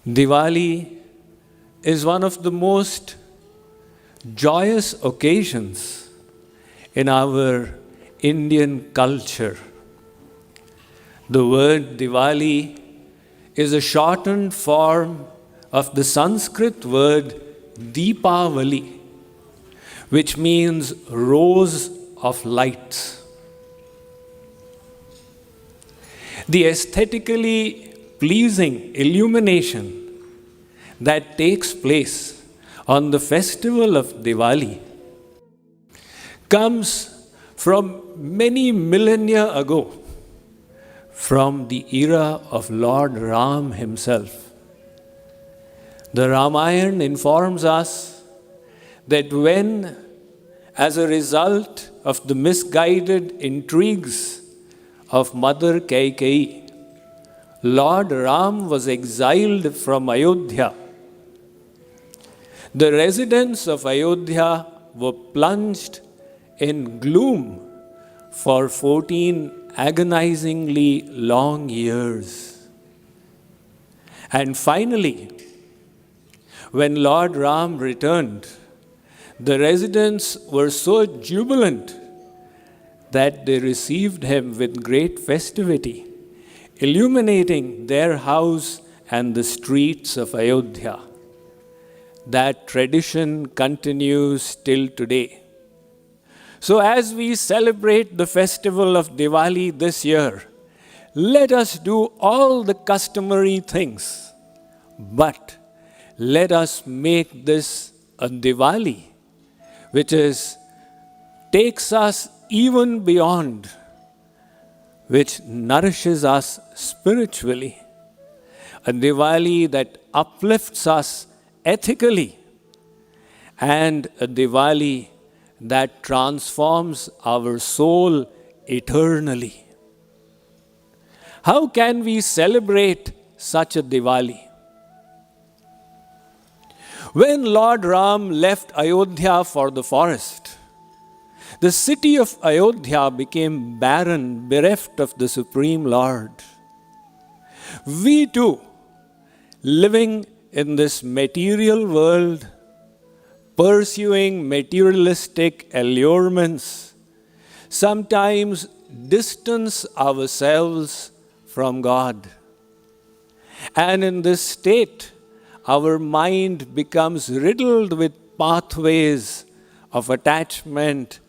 Diwali is one of the most joyous occasions in our Indian culture. The word Diwali is a shortened form of the Sanskrit word Deepavali, which means rose of lights. The aesthetically pleasing illumination that takes place on the festival of Diwali comes from many millennia ago, from the era of Lord Ram himself. The Ramayana informs us that when, as a result of the misguided intrigues of Mother Kaikeyi, Lord Ram was exiled from Ayodhya, the residents of Ayodhya were plunged in gloom for 14 agonizingly long years. And finally, when Lord Ram returned, the residents were so jubilant that they received him with great festivity, illuminating their house and the streets of Ayodhya. That tradition continues till today. So as we celebrate the festival of Diwali this year, let us do all the customary things, but let us make this a Diwali which takes us even beyond, which nourishes us spiritually, a Diwali that uplifts us ethically, and a Diwali that transforms our soul eternally. How can we celebrate such a Diwali? When Lord Ram left Ayodhya for the forest, the city of Ayodhya became barren, bereft of the Supreme Lord. We too, living in this material world, pursuing materialistic allurements, sometimes distance ourselves from God. And in this state, our mind becomes riddled with pathways of attachment,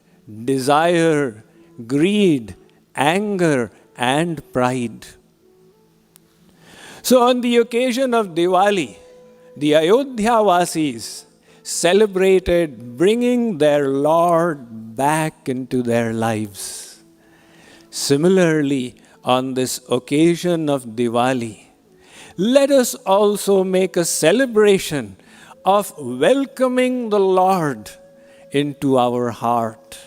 desire, greed, anger, and pride. So on the occasion of Diwali, the Ayodhya Vasis celebrated bringing their Lord back into their lives. Similarly, on this occasion of Diwali, let us also make a celebration of welcoming the Lord into our heart,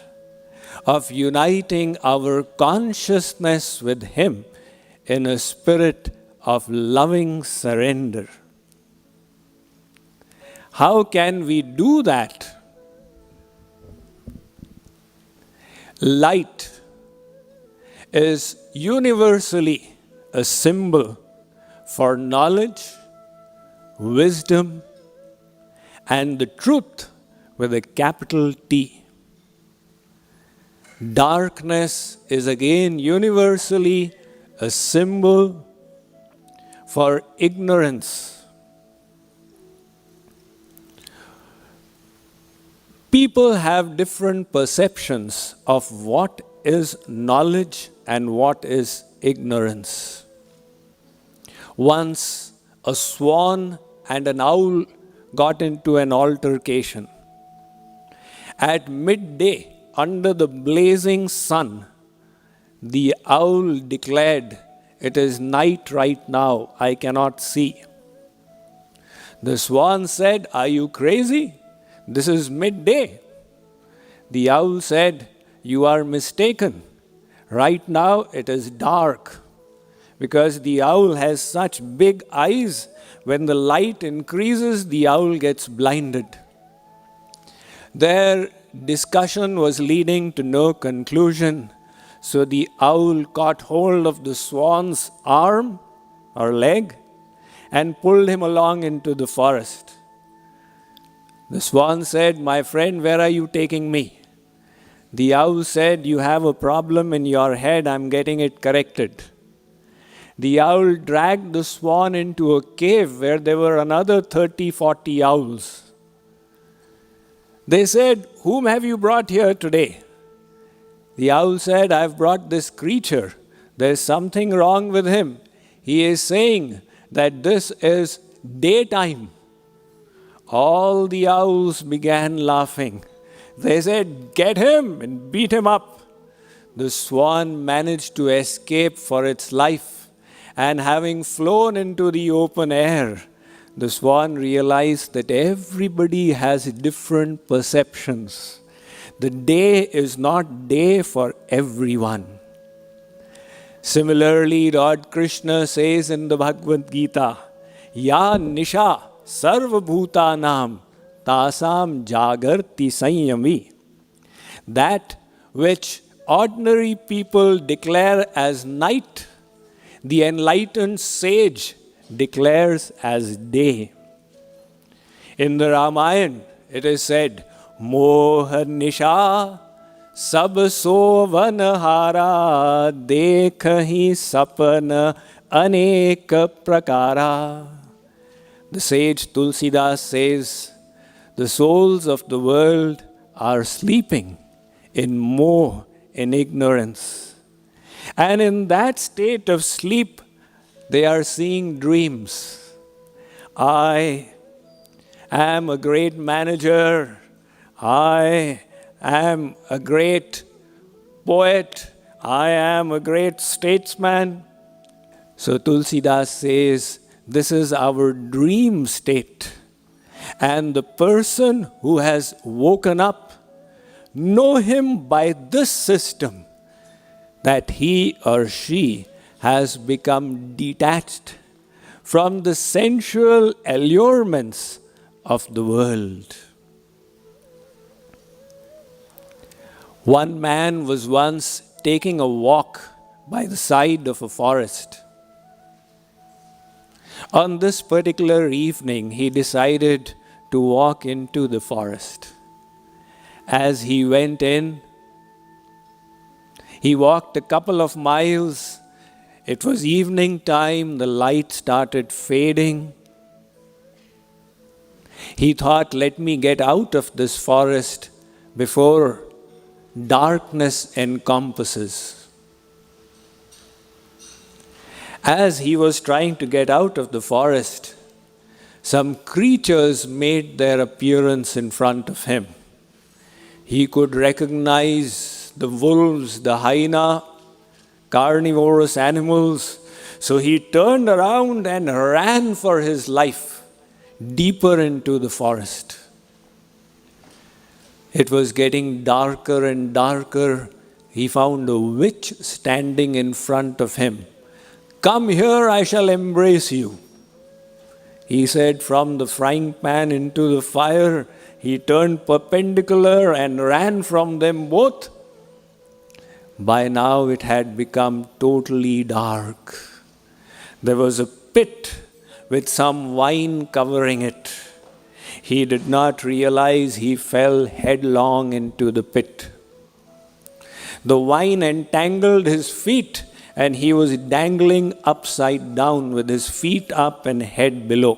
of uniting our consciousness with Him in a spirit of loving surrender. How can we do that? Light is universally a symbol for knowledge, wisdom, and the truth with a capital T. Darkness is again universally a symbol for ignorance. People have different perceptions of what is knowledge and what is ignorance. Once a swan and an owl got into an altercation. At midday, under the blazing sun, the owl declared, "It is night right now, I cannot see." The swan said, "Are you crazy? This is midday." The owl said, "You are mistaken. Right now it is dark." Because the owl has such big eyes, when the light increases, the owl gets blinded. Their discussion was leading to no conclusion, so the owl caught hold of the swan's arm or leg and pulled him along into the forest. The swan said, "My friend, where are you taking me?" The owl said, "You have a problem in your head, I'm getting it corrected." The owl dragged the swan into a cave where there were another 30, 40 owls. They said, "Whom have you brought here today?" The owl said, "I've brought this creature. There's something wrong with him. He is saying that this is daytime." All the owls began laughing. They said, "Get him and beat him up." The swan managed to escape for its life, and having flown into the open air, the swan realized that everybody has different perceptions. The day is not day for everyone. Similarly, Lord Krishna says in the Bhagavad Gita, "Ya nisha sarva bhutanam tasam jagarti sanyami." That which ordinary people declare as night, the enlightened sage declares as day. In the Ramayana, it is said, "Moha nisha sab sovanhara dekhi sapana aneka prakara." The sage Tulsidas says, "The souls of the world are sleeping in moha, in ignorance. And in that state of sleep, they are seeing dreams. I am a great manager. I am a great poet. I am a great statesman." So Tulsidas says, this is our dream state. And the person who has woken up, know him by this system, that he or she has become detached from the sensual allurements of the world. One man was once taking a walk by the side of a forest. On this particular evening, he decided to walk into the forest. As he went in, he walked a couple of miles. It was evening time, the light started fading. He thought, let me get out of this forest before darkness encompasses. As he was trying to get out of the forest, some creatures made their appearance in front of him. He could recognize the wolves, the hyena, carnivorous animals. So he turned around and ran for his life deeper into the forest. It was getting darker and darker. He found a witch standing in front of him. "Come here, I shall embrace you." He said, from the frying pan into the fire, he turned perpendicular and ran from them both. By now it had become totally dark. There was a pit with some wine covering it. He did not realize he fell headlong into the pit. The wine entangled his feet, and he was dangling upside down with his feet up and head below.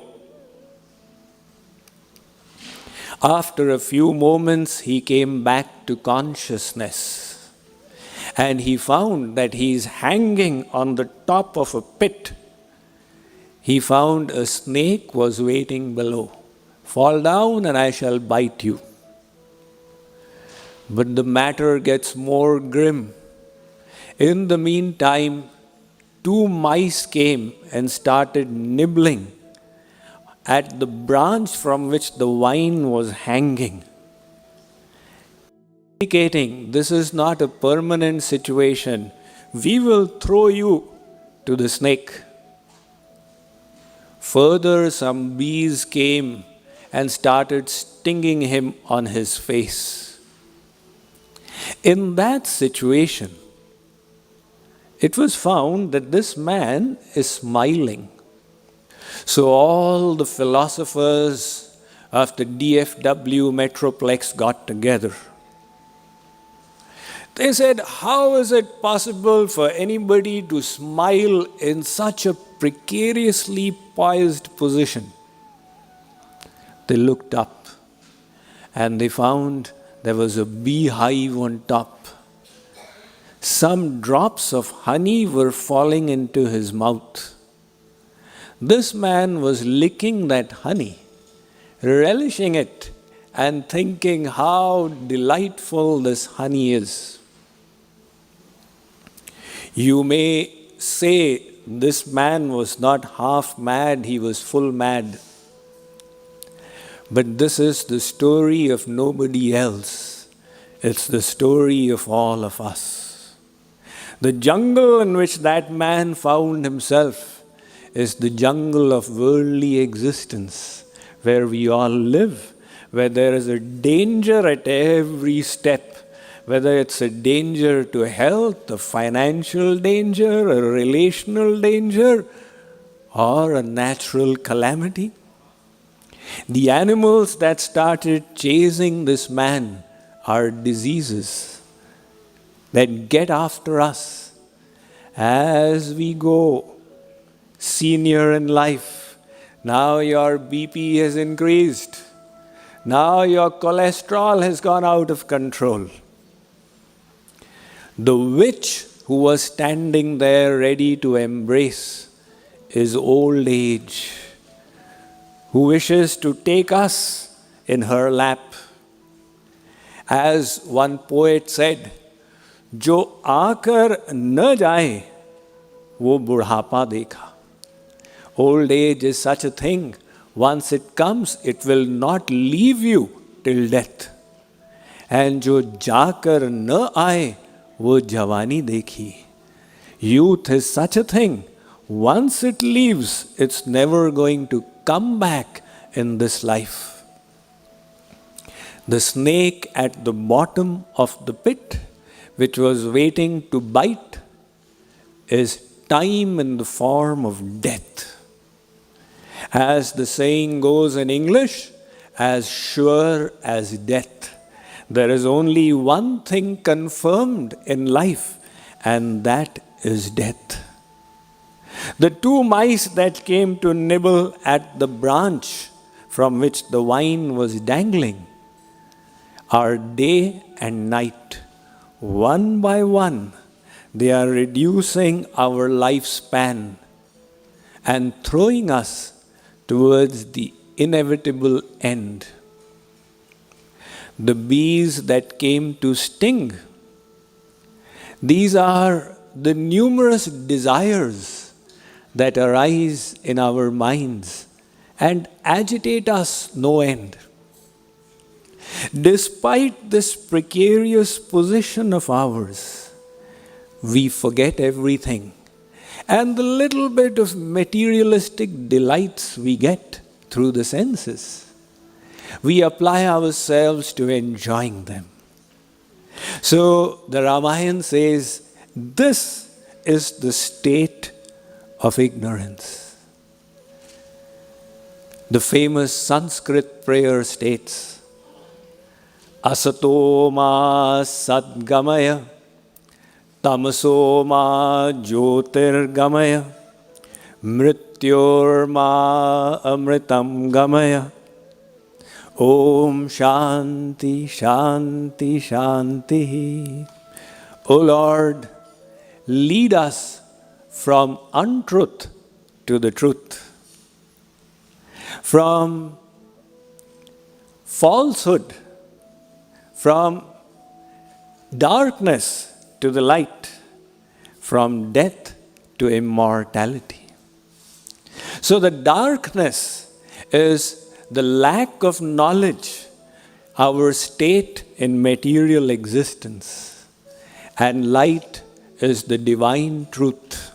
After a few moments, he came back to consciousness, and he found that he is hanging on the top of a pit. He found a snake was waiting below. "Fall down and I shall bite you." But the matter gets more grim. In the meantime, 2 mice came and started nibbling at the branch from which the wine was hanging, indicating this is not a permanent situation. We will throw you to the snake. Further, some bees came and started stinging him on his face. In that situation, it was found that this man is smiling. So all the philosophers of the DFW Metroplex got together. They said, how is it possible for anybody to smile in such a precariously poised position? They looked up and they found there was a beehive on top. Some drops of honey were falling into his mouth. This man was licking that honey, relishing it, and thinking how delightful this honey is. You may say this man was not half mad, he was full mad. But this is the story of nobody else. It's the story of all of us. The jungle in which that man found himself is the jungle of worldly existence, where we all live, where there is a danger at every step, whether it's a danger to health, a financial danger, a relational danger, or a natural calamity. The animals that started chasing this man are diseases that get after us as we go senior in life. Now your BP has increased. Now your cholesterol has gone out of control. The witch who was standing there ready to embrace is old age, who wishes to take us in her lap. As one poet said, "Jo aakar na jaye, wo budhapa dekha." Old age is such a thing. Once it comes, it will not leave you till death. And jo jaakar na aaye, wo jawani dekhi. Youth is such a thing. Once it leaves, it's never going to come back in this life. The snake at the bottom of the pit, which was waiting to bite, is time in the form of death. As the saying goes in English, as sure as death. There is only one thing confirmed in life, and that is death. The two mice that came to nibble at the branch from which the vine was dangling are day and night. One by one, they are reducing our lifespan and throwing us towards the inevitable end. The bees that came to sting, these are the numerous desires that arise in our minds and agitate us no end. Despite this precarious position of ours, we forget everything, and the little bit of materialistic delights we get through the senses, we apply ourselves to enjoying them. So the Ramayana says, this is the state of ignorance. The famous Sanskrit prayer states, Asato ma sadgamaya, tamaso ma jyotirgamaya, mrityor ma amritam gamaya. Om Shanti Shanti Shanti. O Lord, lead us from untruth to the truth, from falsehood, from darkness to the light, from death to immortality. So the darkness is the lack of knowledge, our state in material existence, and light is the divine truth.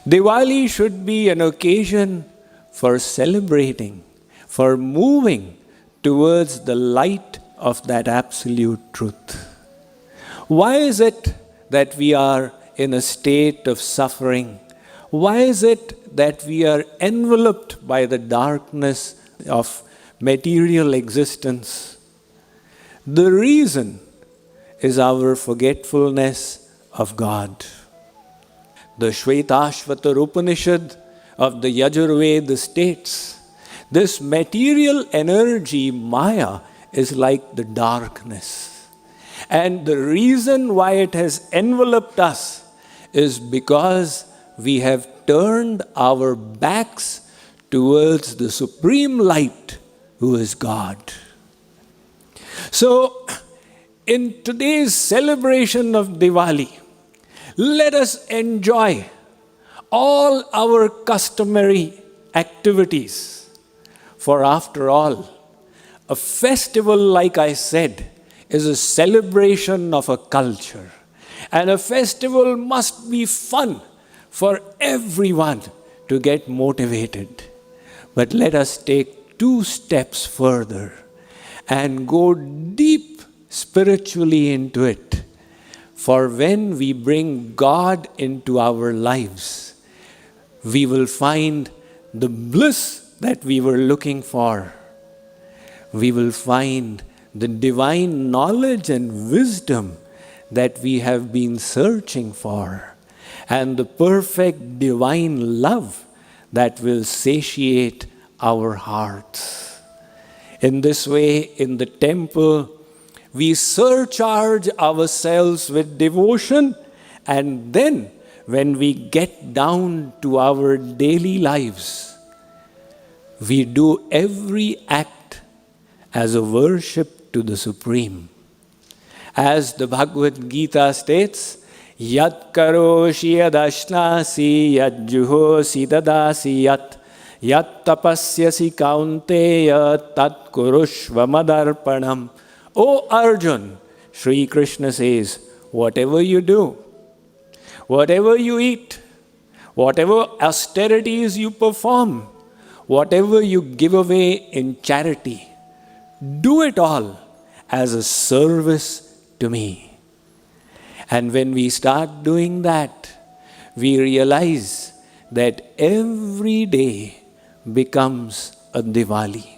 Diwali should be an occasion for celebrating, for moving towards the light of that absolute truth. Why is it that we are in a state of suffering? Why is it that we are enveloped by the darkness of material existence? The reason is our forgetfulness of God. The Shvetashvatar Upanishad of the Yajurveda states, this material energy, Maya, is like the darkness. And the reason why it has enveloped us is because we have turned our backs towards the supreme light, who is God. So, in today's celebration of Diwali, let us enjoy all our customary activities. For after all, a festival, like I said, is a celebration of a culture. And a festival must be fun for everyone to get motivated. But let us take 2 steps further and go deep spiritually into it. For when we bring God into our lives, we will find the bliss that we were looking for. We will find the divine knowledge and wisdom that we have been searching for, and the perfect divine love that will satiate our hearts. In this way, in the temple, we surcharge ourselves with devotion, and then when we get down to our daily lives, we do every act as a worship to the Supreme. As the Bhagavad Gita states, Yat karoshi yad ashnasi yad juhosi dadasi yat tapasyasi kaunteya tat kurushva madarpanam. O Arjun, Sri Krishna says, whatever you do, whatever you eat, whatever austerities you perform, whatever you give away in charity, do it all as a service to me. And when we start doing that, we realize that every day becomes a Diwali.